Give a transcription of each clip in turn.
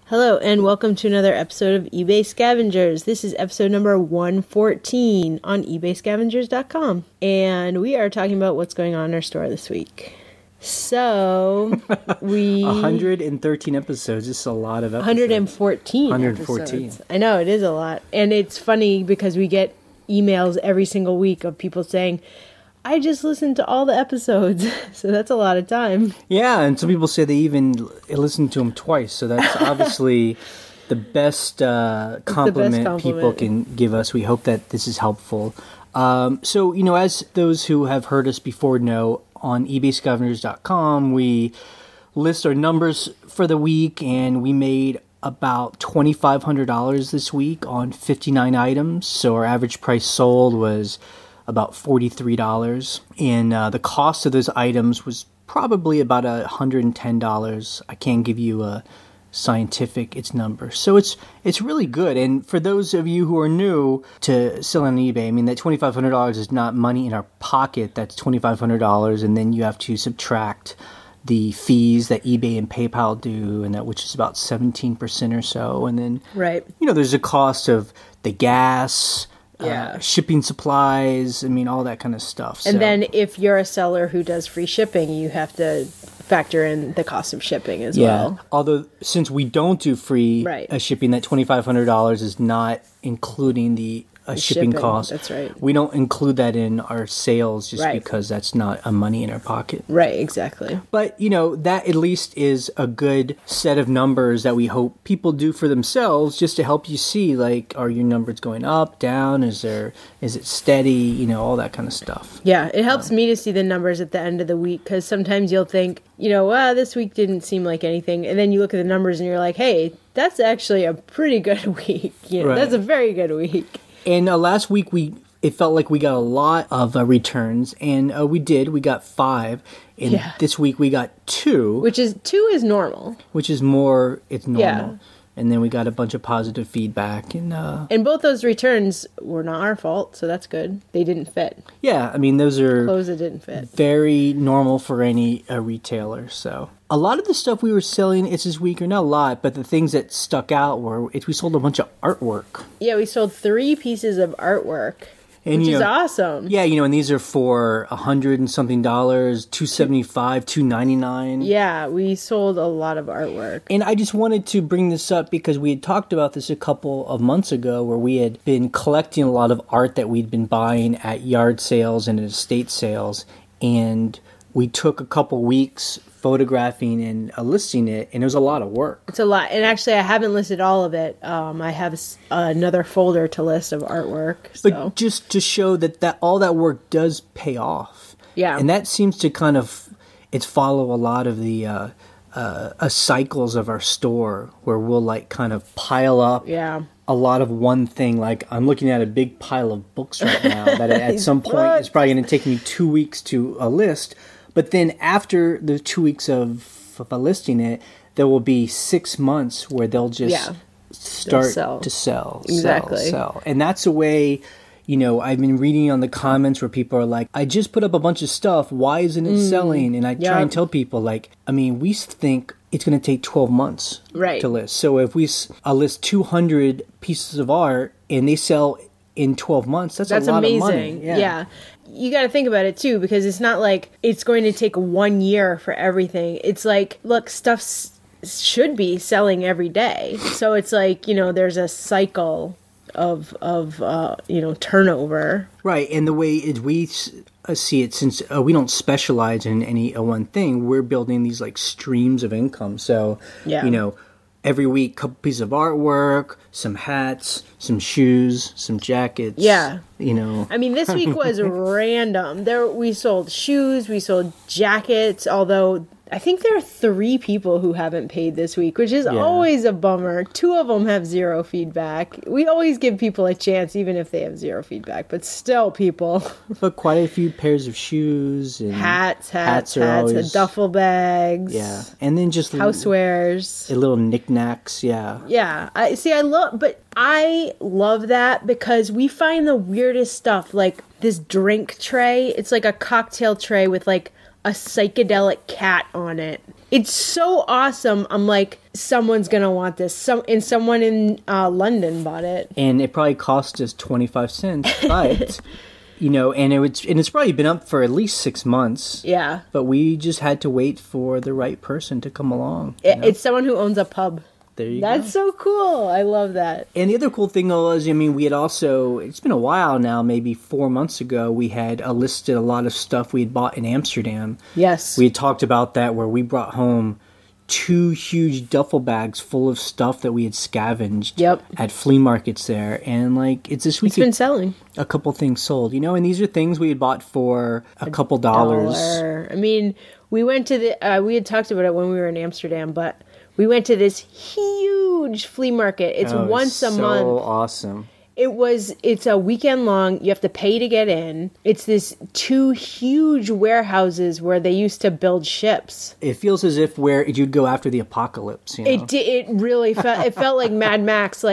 Hello, and welcome to another episode of eBay Scavengers. This is episode number 114 on ebayscavengers.com. And we are talking about what's going on in our store this week. So, 113 episodes. This is a lot of episodes. 114 episodes. I know, it is a lot. And it's funny because we get emails every single week of people saying, I just listened to all the episodes, so that's a lot of time. Yeah, and some people say they even listen to them twice, so that's obviously the best compliment people can give us. We hope that this is helpful. So, as those who have heard us before know, on ebayscavengers.com, we list our numbers for the week, and we made about $2,500 this week on 59 items, so our average price sold was about $43, and the cost of those items was probably about $110. I can't give you a scientific number, so it's really good. And for those of you who are new to selling on eBay, I mean, that $2,500 is not money in our pocket. That's $2,500, and then you have to subtract the fees that eBay and PayPal do, and that which is about 17% or so, and then there's a cost of the gas. Shipping supplies, all that kind of stuff. And then if you're a seller who does free shipping, you have to factor in the cost of shipping as well. Although, since we don't do free shipping, that $2,500 is not including the shipping cost. That's right. We don't include that in our sales just because that's not a money in our pocket. Right, exactly. But, that at least is a good set of numbers that we hope people do for themselves just to help you see, like, are your numbers going up, down, is it steady, all that kind of stuff. Yeah, it helps me to see the numbers at the end of the week because sometimes you'll think, this week didn't seem like anything. And then you look at the numbers and you're like, hey, that's actually a pretty good week. That's a very good week. And last week, it felt like we got a lot of returns, and we did. We got 5, and this week we got 2. Which is 2 is normal. Which is more, it's normal. Yeah. And then we got a bunch of positive feedback. And both those returns were not our fault, so that's good. They didn't fit. Yeah, those are clothes that didn't fit. Very normal for any retailer, so. A lot of the stuff we were selling this week, or not a lot, but the things that stuck out were, we sold a bunch of artwork. Yeah, we sold 3 pieces of artwork. Which is awesome. Yeah, and these are for $100 and something, $275, $299. Yeah, we sold a lot of artwork. And I just wanted to bring this up because we had talked about this a couple of months ago, where we had been collecting a lot of art that we'd been buying at yard sales and at estate sales, and we took a couple weeks photographing and listing it, and it was a lot of work. It's a lot, and actually I haven't listed all of it. I have another folder to list of artwork. But just to show that all that work does pay off. Yeah. And that seems to kind of, follow a lot of the cycles of our store, where we'll kind of pile up a lot of one thing. Like, I'm looking at a big pile of books right now that at some point it's probably going to take me 2 weeks to list. But then after the 2 weeks of listing it, there will be 6 months where they'll just start to sell. Exactly. Sell. And that's a way, I've been reading on the comments where people are like, I just put up a bunch of stuff. Why isn't it selling? And I try and tell people, we think it's going to take 12 months to list. So if we list 200 pieces of art and they sell in 12 months, that's a lot of money. Yeah. You got to think about it too, because it's not like it's going to take 1 year for everything. It's like, look, stuff should be selling every day. So it's like, there's a cycle of turnover. Right. And the way we see it, since we don't specialize in any one thing, we're building these streams of income. So, every week, a couple pieces of artwork, some hats, some shoes, some jackets. Yeah. This week was random. We sold shoes, we sold jackets, although I think there are 3 people who haven't paid this week, which is always a bummer. 2 of them have 0 feedback. We always give people a chance, even if they have 0 feedback, but still, people. But quite a few pairs of shoes and hats, always, duffel bags. Yeah, and then just housewares, little knickknacks. Yeah, yeah. I love that because we find the weirdest stuff, like this drink tray. It's like a cocktail tray with a psychedelic cat on it. It's so awesome. I'm like, someone's gonna want this. Someone in London bought it, and it probably cost us 25 cents, but. And it's probably been up for at least 6 months. Yeah. But we just had to wait for the right person to come along. It's someone who owns a pub. There you go. That's so cool. I love that. And the other cool thing was, we had also, it's been a while now, maybe 4 months ago, we had listed a lot of stuff we had bought in Amsterdam. Yes. We had talked about that where we brought home 2 huge duffel bags full of stuff that we had scavenged at flea markets there. And it's this week. It's been selling. A couple things sold, and these are things we had bought for a couple dollars. We went to we had talked about it when we were in Amsterdam, but we went to this huge flea market. It's once a month. So awesome. It's a weekend long. You have to pay to get in. It's this 2 huge warehouses where they used to build ships. It feels as if where you'd go after the apocalypse. It really felt. It felt like Mad Max,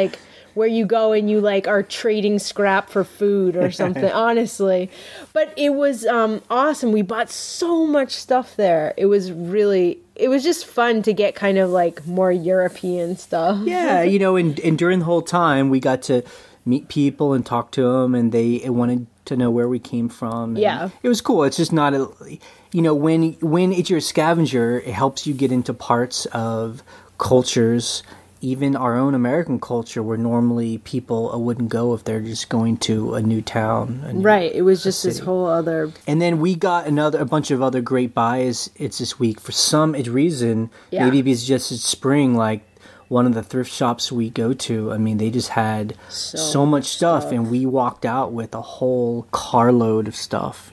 where you go and you are trading scrap for food or something. Honestly, but it was awesome. We bought so much stuff there. It was just fun to get kind of more European stuff. Yeah, and during the whole time we got to meet people and talk to them, and they wanted to know where we came from. Yeah. It was cool. It's just not when it's your scavenger, it helps you get into parts of cultures, even our own American culture, where normally people wouldn't go if they're just going to a new town. Right. It was just this whole other... And then we got a bunch of other great buys. It's this week. For some reason, maybe it's just it's spring, one of the thrift shops we go to, they just had so much stuff, and we walked out with a whole carload of stuff,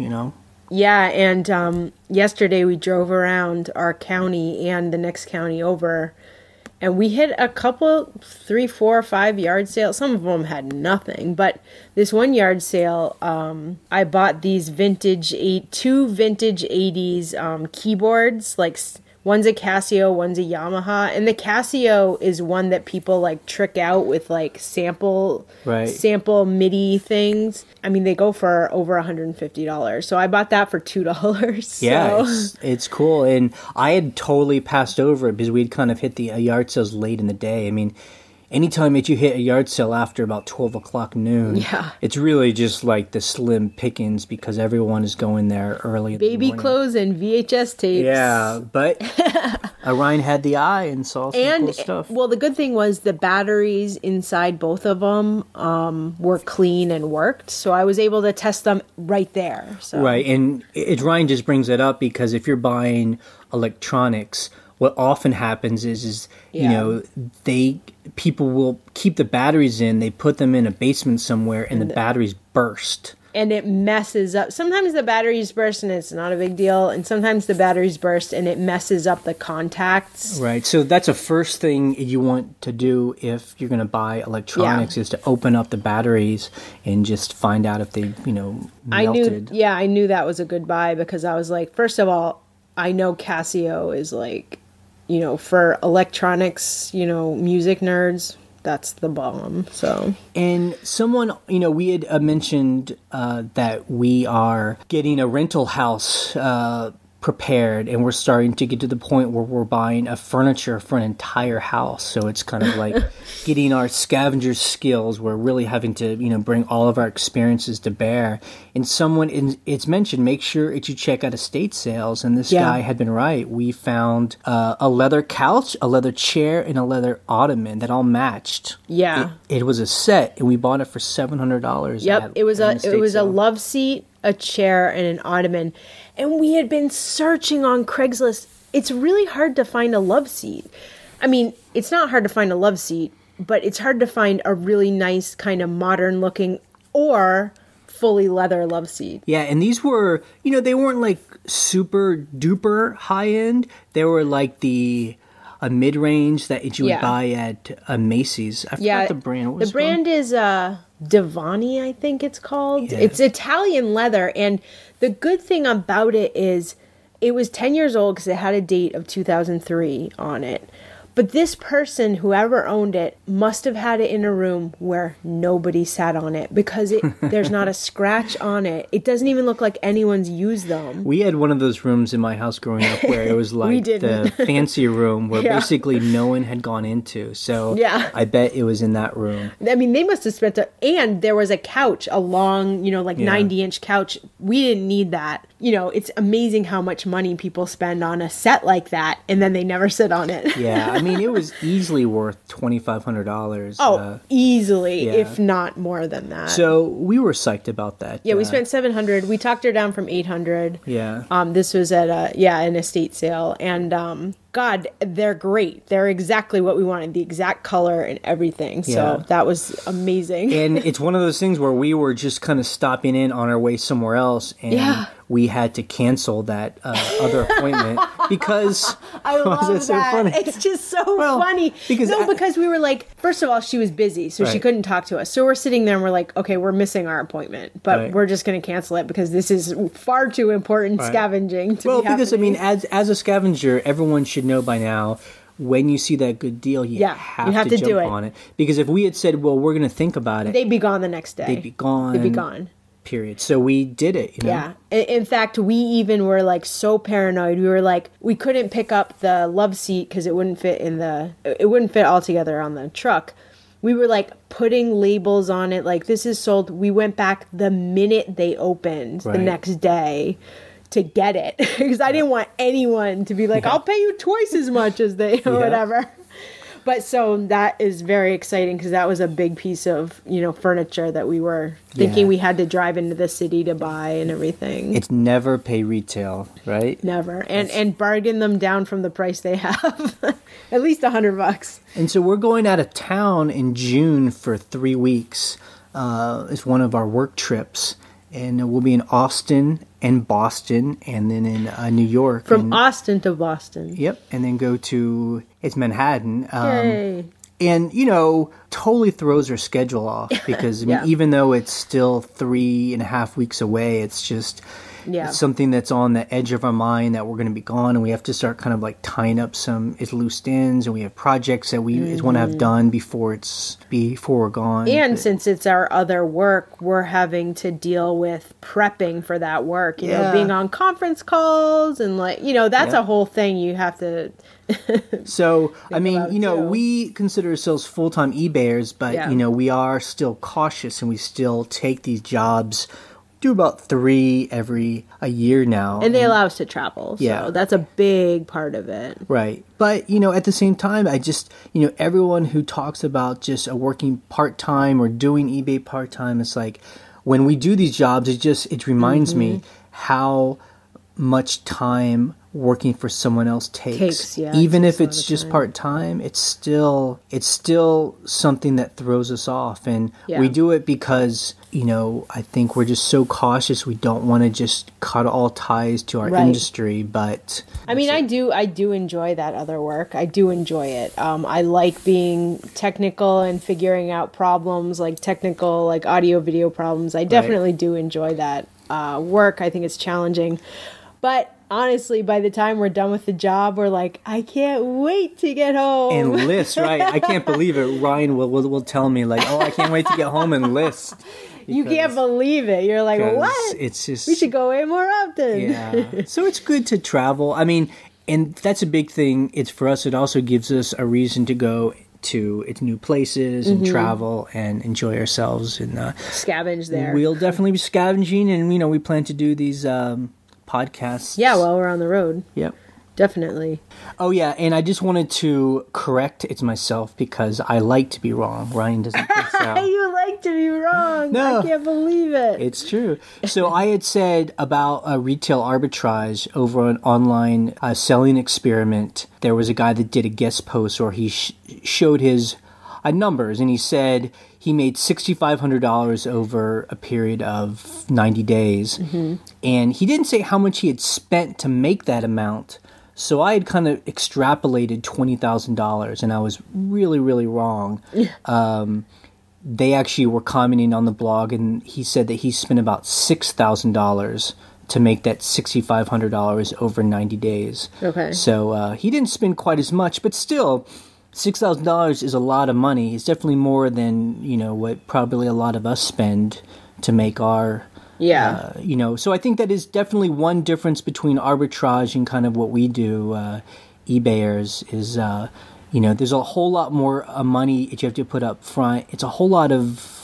Yeah, and yesterday we drove around our county and the next county over, and we hit a couple, 3, 4, 5 yard sales. Some of them had nothing, but this one yard sale, I bought these 2 vintage 80s keyboards, one's a Casio, one's a Yamaha, and the Casio is one that people trick out with sample MIDI things. They go for over $150. So I bought that for $2. Yeah, it's cool. And I had totally passed over it because we'd kind of hit the yard sales late in the day. Anytime that you hit a yard sale after about 12 o'clock noon, it's really just the slim pickings because everyone is going there early in the morning. Baby clothes and VHS tapes. Yeah, but Ryan had the eye and saw some cool stuff. Well, the good thing was the batteries inside both of them were clean and worked, so I was able to test them right there. So. Right, and Ryan just brings it up because if you're buying electronics, what often happens is people will keep the batteries in, they put them in a basement somewhere, and the batteries burst. And it messes up. Sometimes the batteries burst and it's not a big deal, and sometimes the batteries burst and it messes up the contacts. Right. So that's the first thing you want to do if you're going to buy electronics is to open up the batteries and just find out if they, melted. I knew that was a good buy because I was like, first of all, I know Casio is for electronics, music nerds, that's the bomb. So, and someone, we had mentioned that we are getting a rental house prepared, and we're starting to get to the point where we're buying a furniture for an entire house. So it's kind of like getting our scavenger skills. We're really having to, bring all of our experiences to bear. And it's mentioned, make sure that you check out estate sales. And this guy had been right. We found a leather couch, a leather chair, and a leather ottoman that all matched. Yeah. It was a set, and we bought it for $700. Yep. It was a love seat, a chair, and an ottoman. And we had been searching on Craigslist. It's really hard to find a love seat. It's not hard to find a love seat, but it's hard to find a really nice kind of modern looking or fully leather love seat. Yeah, and these were, they weren't super duper high end. They were a mid-range that you would buy at Macy's. I forgot the brand. What was the brand is Divani, I think it's called. Yeah. It's Italian leather, and the good thing about it is it was 10 years old because it had a date of 2003 on it. But this person, whoever owned it, must have had it in a room where nobody sat on it because there's not a scratch on it. It doesn't even look like anyone's used them. We had one of those rooms in my house growing up where it was like the fancy room where basically no one had gone into. So I bet it was in that room. I mean, they must have spent and there was a couch, a long, 90-inch couch. We didn't need that. It's amazing how much money people spend on a set like that, and then they never sit on it. Yeah, I mean, it was easily worth $2,500. Oh, easily, if not more than that. So we were psyched about that. Yeah, we spent $700. We talked her down from $800. Yeah. This was at an estate sale, and God, they're great. They're exactly what we wanted, the exact color and everything. So that was amazing. And it's one of those things where we were just kind of stopping in on our way somewhere else, and we had to cancel that other appointment because I love that. So funny? It's just so funny. Because we were like, first of all, she was busy, so she couldn't talk to us. So we're sitting there and we're like, okay, we're missing our appointment, but we're just going to cancel it because this is far too important scavenging to be happening. Because I mean, as a scavenger, everyone should know by now, when you see that good deal, you have to jump on it. Because if we had said, well, we're going to think about it, they'd be gone the next day. They'd be gone. Period. So we did it. Yeah. In fact, we even were like so paranoid. We were like, we couldn't pick up the love seat because it wouldn't fit all together on the truck. We were like putting labels on it, like this is sold. We went back the minute they opened the next day to get it because I didn't want anyone to be like, I'll pay you twice as much as they or whatever. But so that is very exciting because that was a big piece of, furniture that we were thinking we had to drive into the city to buy and everything. It's never pay retail, right? Never. And bargain them down from the price they have. At least $100. And so we're going out of town in June for 3 weeks. It's one of our work trips. And we'll be in Austin and Boston and then in New York. From Austin to Boston. Yep. And then go to, it's Manhattan. Yay. And, totally throws our schedule off because even though it's still 3.5 weeks away, it's just it's something that's on the edge of our mind that we're going to be gone, and we have to start kind of like tying up some loose ends, and we have projects that we want to have done before we're gone. And since it's our other work, we're having to deal with prepping for that work, you know, being on conference calls and that's a whole thing you have to So, I mean, we consider ourselves full-time eBayers, but, we are still cautious and we still take these jobs, do about 3 every a year now. And they allow us to travel. So that's a big part of it. Right. But, at the same time, I just, everyone who talks about just working part-time or doing eBay part-time, it's like when we do these jobs, it reminds me how much time working for someone else takes. Even if it's just part-time, it's still something that throws us off. And we do it because, I think we're just so cautious. We don't want to just cut all ties to our industry. But I mean, I do enjoy that other work. I do enjoy it. I like being technical and figuring out problems, like technical, like audio, video problems. I definitely do enjoy that work. I think it's challenging. But honestly, by the time we're done with the job, we're like, I can't wait to get home. And list, right? I can't believe it. Ryan will tell me like, I can't wait to get home and list. You can't believe it. You're like, what? It's just, we should go away more often. Yeah. So it's good to travel. I mean, and that's a big thing. It's for us. It also gives us a reason to go to new places and travel and enjoy ourselves and scavenge there. We'll definitely be scavenging, and we plan to do these podcasts. Yeah, while we're on the road. Yep. Definitely. Oh, yeah, and I just wanted to correct it myself because I like to be wrong. Ryan doesn't think so. You like to be wrong. No, I can't believe it. It's true. So I had said about retail arbitrage over an online selling experiment. There was a guy that did a guest post where he showed his numbers, and he said he made $6,500 over a period of 90 days. And he didn't say how much he had spent to make that amount. So I had kind of extrapolated $20,000, and I was really, really wrong. They actually were commenting on the blog, and he said that he spent about $6,000 to make that $6,500 over 90 days. Okay. So he didn't spend quite as much, but still, $6,000 is a lot of money. It's definitely more than, what probably a lot of us spend to make our, so I think that is definitely one difference between arbitrage and kind of what we do, eBayers, is, there's a whole lot more money that you have to put up front. It's a whole lot of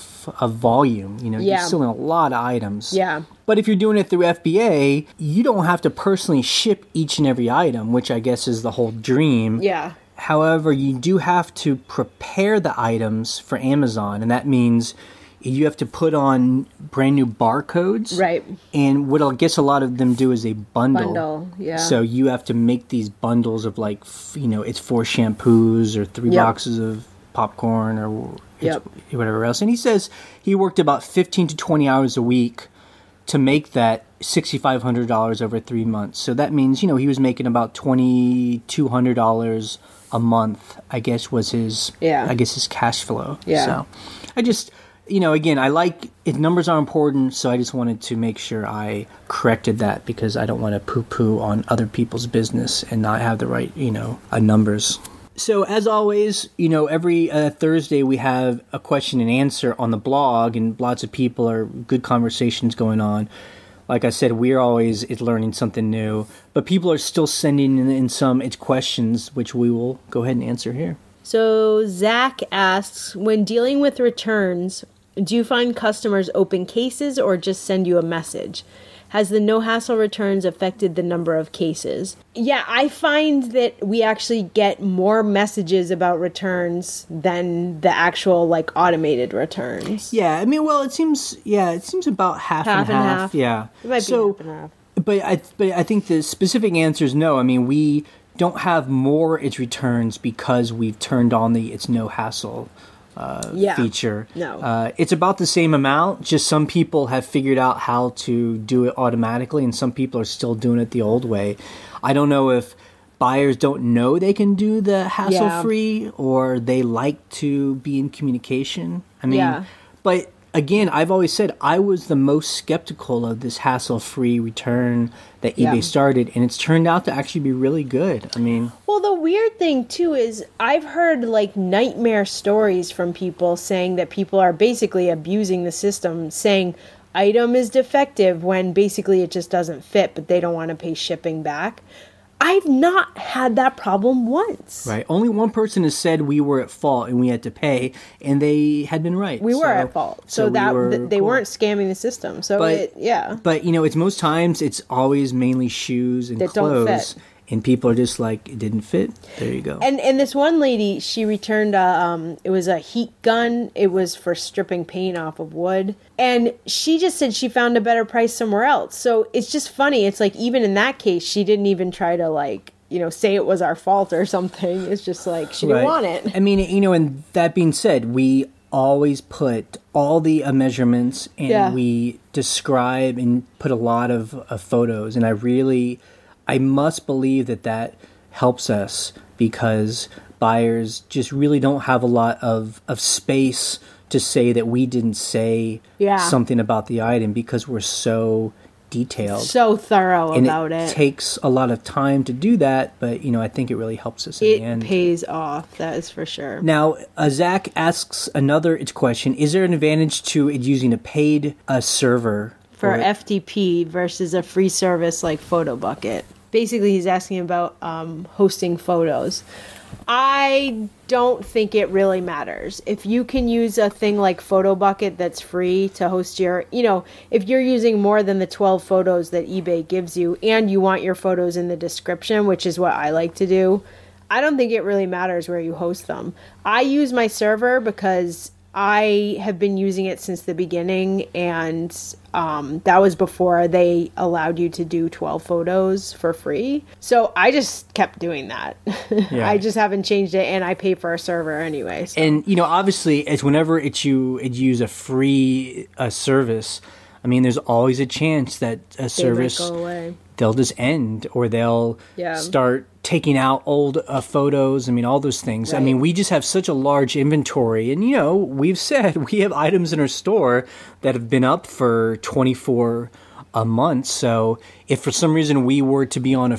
volume. You're selling a lot of items. Yeah. But if you're doing it through FBA, you don't have to personally ship each and every item, which I guess is the whole dream. Yeah. However, you do have to prepare the items for Amazon, and that means you have to put on brand new barcodes. Right. And what I guess a lot of them do is they bundle. Yeah. So you have to make these bundles of it's 4 shampoos or 3 boxes of popcorn or whatever else. And he says he worked about 15 to 20 hours a week to make that $6,500 over 3 months. So that means, he was making about $2,200 a month, I guess was his cash flow. Yeah. So I just, again, I like it. Numbers are important. So I just wanted to make sure I corrected that because I don't want to poo-poo on other people's business and not have the right, numbers. So as always, every Thursday we have a question and answer on the blog, and lots of people are good conversations going on. Like I said, we're always learning something new, but people are still sending in some questions, which we will go ahead and answer here. So Zach asks, when dealing with returns, do you find customers open cases or just send you a message? Has the no-hassle returns affected the number of cases? Yeah, I find that we actually get more messages about returns than the actual, automated returns. Yeah, I mean, well, it seems about half and half. Yeah. It might be half and half. But I think the specific answer is no. I mean, we don't have more returns because we've turned on the it's no-hassle feature. No. It's about the same amount, just some people have figured out how to do it automatically and some people are still doing it the old way. I don't know if buyers don't know they can do the hassle-free or they like to be in communication. I mean, but again, I've always said I was the most skeptical of this hassle-free return that eBay started, and it's turned out to actually be really good. I mean... Well, the weird thing, too, is I've heard, nightmare stories from people saying that people are basically abusing the system, saying item is defective when basically it just doesn't fit, but they don't want to pay shipping back. I've not had that problem once. Right. Only one person has said we were at fault and we had to pay, and they had been right. We were at fault. So that they weren't scamming the system. So, But, it's most times it's always mainly shoes and that clothes. Don't fit. And people are just like, it didn't fit. There you go. And this one lady, she returned it was a heat gun. It was for stripping paint off of wood. And she just said she found a better price somewhere else. So it's just funny. It's even in that case, she didn't even try to say it was our fault or something. It's just she didn't want it. I mean, and that being said, we always put all the measurements and we describe and put a lot of photos. And I must believe that helps us because buyers just really don't have a lot of space to say that we didn't say something about the item because we're so detailed. So thorough about it. It takes a lot of time to do that, but, I think it really helps us in the end. It pays off, that is for sure. Now, Zach asks another question. Is there an advantage to it using a paid server? For FTP versus a free service like PhotoBucket? Basically, he's asking about hosting photos. I don't think it really matters. If you can use a thing like PhotoBucket that's free to host your, if you're using more than the 12 photos that eBay gives you and you want your photos in the description, which is what I like to do, I don't think it really matters where you host them. I use my server because I have been using it since the beginning, and that was before they allowed you to do 12 photos for free. So I just kept doing that. Yeah. I just haven't changed it, and I pay for a server anyway. So. And, obviously, it's whenever you use a free service, I mean, there's always a chance that a service, might go away. They'll just end, or they'll start taking out old photos. I mean, all those things. Right. I mean, we just have such a large inventory. And, we've said we have items in our store that have been up for 24 a month. So if for some reason we were to be on a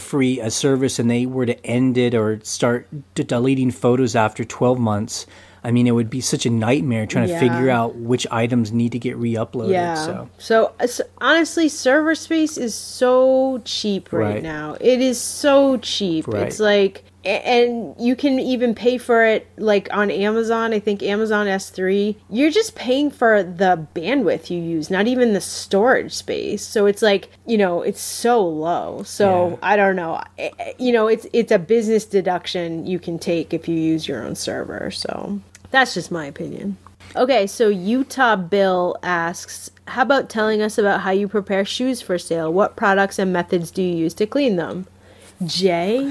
service and they were to end it or start deleting photos after 12 months, I mean, it would be such a nightmare trying to figure out which items need to get re-uploaded. Yeah. So honestly, server space is so cheap right now. It is so cheap. Right. It's like, and you can even pay for it like on Amazon. I think Amazon S3. You're just paying for the bandwidth you use, not even the storage space. So it's like, it's so low. So I don't know. It's a business deduction you can take if you use your own server. So that's just my opinion. Okay, so Utah Bill asks, how about telling us about how you prepare shoes for sale? What products and methods do you use to clean them? Jay,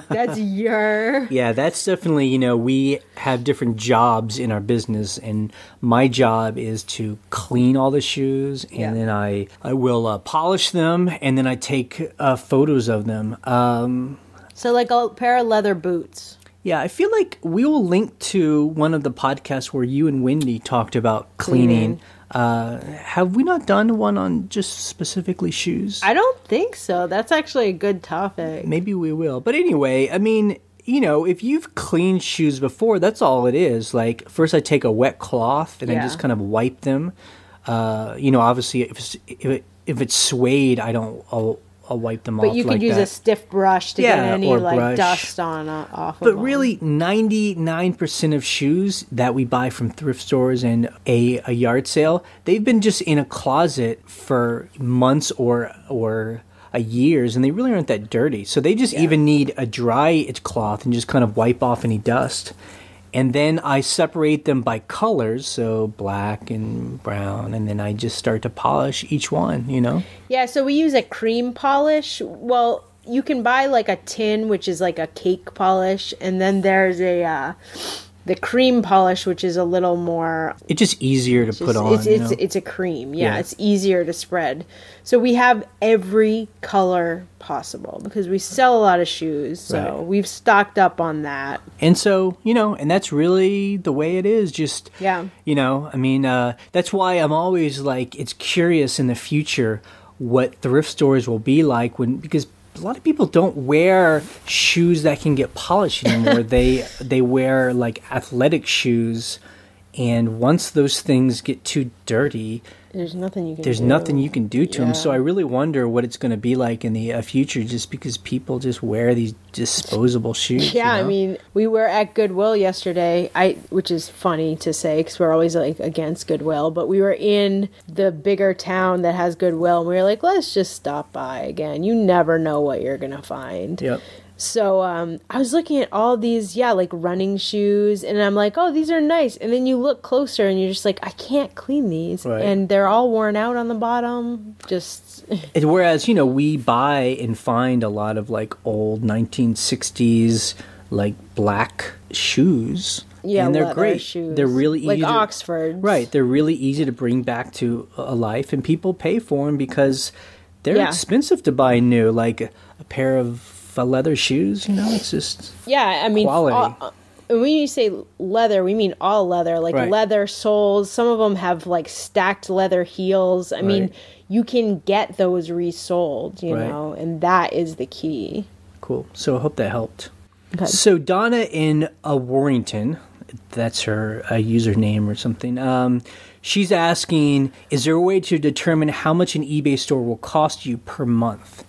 that's your... Yeah, that's definitely, we have different jobs in our business, and my job is to clean all the shoes, and then I will polish them, and then I take photos of them. So like a pair of leather boots. Yeah, I feel like we will link to one of the podcasts where you and Wendy talked about cleaning. Have we not done one on just specifically shoes? I don't think so. That's actually a good topic. Maybe we will. But anyway, I mean, if you've cleaned shoes before, that's all it is. Like, first I take a wet cloth and I just kind of wipe them. Obviously, if it's suede, I'll wipe them off. But you could use a stiff brush to get any dust off of them. But really, 99% of shoes that we buy from thrift stores and a yard sale, they've been just in a closet for months or years, and they really aren't that dirty. So they just even need a dry cloth and just kind of wipe off any dust. And then I separate them by colors, so black and brown, and then I just start to polish each one, Yeah, so we use a cream polish. Well, you can buy like a tin, which is like a cake polish, and then there's the cream polish, which is a little more... It's just easier to put on. It's a cream, it's easier to spread. So we have every color possible because we sell a lot of shoes, so we've stocked up on that. And so, and that's really the way it is. Just, that's why I'm always like, it's curious in the future what thrift stores will be like because a lot of people don't wear shoes that can get polished anymore. They wear like athletic shoes, and once those things get too dirty, there's nothing you can do to them. So I really wonder what it's going to be like in the future, just because people just wear these disposable shoes. Yeah, I mean, we were at Goodwill yesterday, which is funny to say because we're always like against Goodwill, but we were in the bigger town that has Goodwill, and we were like, let's just stop by again. You never know what you're going to find. Yep. So I was looking at all these, like running shoes, and I'm like, oh, these are nice. And then you look closer, and you're just like, I can't clean these. Right. And they're all worn out on the bottom. Just whereas, we buy and find a lot of like old 1960s like black shoes. Yeah, and they're great. Shoes. They're really easy. Like Oxfords. Right. They're really easy to bring back to a life, and people pay for them because they're expensive to buy new. Like a pair of leather shoes, it's just quality. When you say leather, we mean all leather, like leather soles. Some of them have like stacked leather heels. I mean, you can get those resold, you know, and that is the key. Cool. So I hope that helped. Okay. So Donna in Warrington, that's her username or something. She's asking, is there a way to determine how much an eBay store will cost you per month?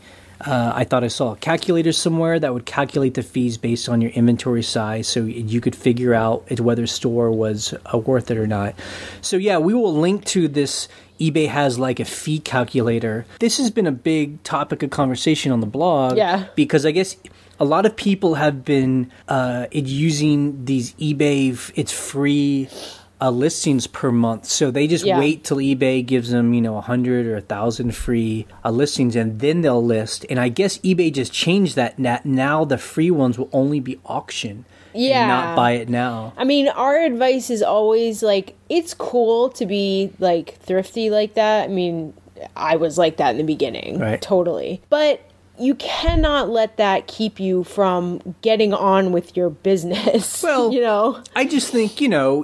I thought I saw a calculator somewhere that would calculate the fees based on your inventory size, so you could figure out whether a store was worth it or not. So yeah, we will link to this. eBay has like a fee calculator. This has been a big topic of conversation on the blog. Yeah. Because I guess a lot of people have been using these eBay, it's free listings per month. So they just wait till eBay gives them, 100 or 1,000 free listings, and then they'll list. And I guess eBay just changed that. Now the free ones will only be auctioned. Yeah. And not buy it now. I mean, our advice is always like, it's cool to be like thrifty like that. I mean, I was like that in the beginning. Right. Totally. But you cannot let that keep you from getting on with your business. Well, you know, I just think,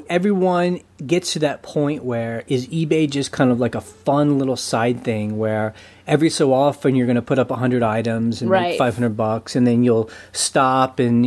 everyone gets to that point where is eBay just kind of like a fun little side thing where every so often you're going to put up 100 items and make $500 and then you'll stop and,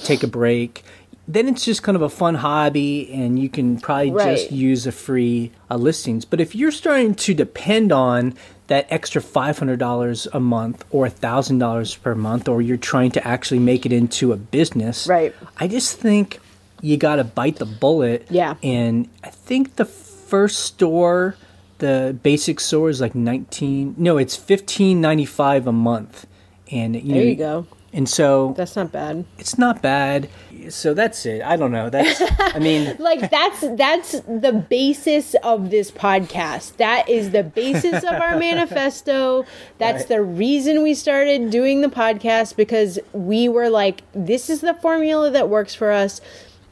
take a break. Then it's just kind of a fun hobby and you can probably just use a free listings. But if you're starting to depend on that extra $500 a month or $1,000 per month, or you're trying to actually make it into a business, I just think you got to bite the bullet. Yeah. And I think the first store, the basic store is like it's $15.95 a month. And there you go. And so that's not bad. It's not bad. So that's it. I don't know. That's that's the basis of this podcast. That is the basis of our manifesto. That's the reason we started doing the podcast, because we were like, this is the formula that works for us.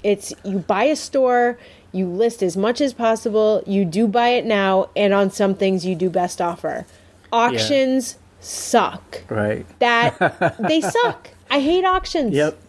It's you buy a store, you list as much as possible, you do buy it now, and on some things you do best offer. Auctions suck. Right. They suck. I hate auctions. Yep.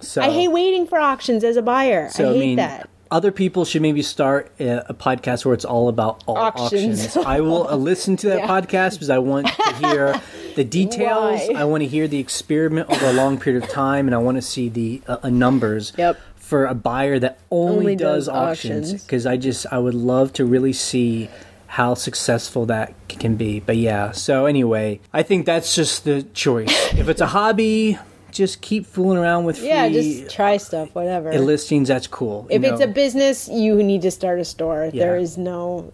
So I hate waiting for auctions as a buyer. I hate that. Other people should maybe start a podcast where it's all about auctions. I will listen to that podcast because I want to hear the details. I want to hear the experiment over a long period of time, and I want to see the numbers for a buyer that only does auctions. Because I would love to really see how successful that can be. But yeah, so anyway, I think that's just the choice. If it's a hobby, just keep fooling around with free just try stuff, whatever. Listings, that's cool. If it's a business, you need to start a store. There's no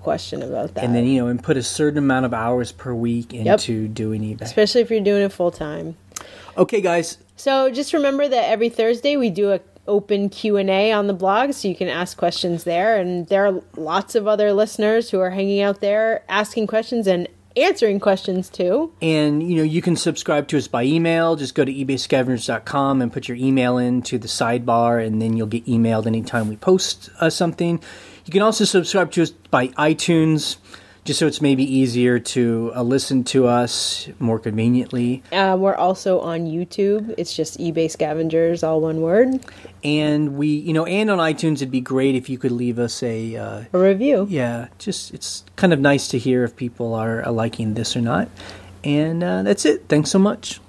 question about that. And then, and put a certain amount of hours per week into doing eBay. Especially if you're doing it full time. Okay, guys. So just remember that every Thursday we do a open Q&A on the blog, so you can ask questions there, and there are lots of other listeners who are hanging out there asking questions and answering questions too. And you can subscribe to us by email. Just go to ebayscavengers.com and put your email into the sidebar, and then you'll get emailed anytime we post something. You can also subscribe to us by iTunes, just so it's maybe easier to listen to us more conveniently. We're also on YouTube. It's just eBay Scavengers, all one word. And we, and on iTunes, it'd be great if you could leave us a review. Yeah, it's kind of nice to hear if people are liking this or not. And that's it. Thanks so much.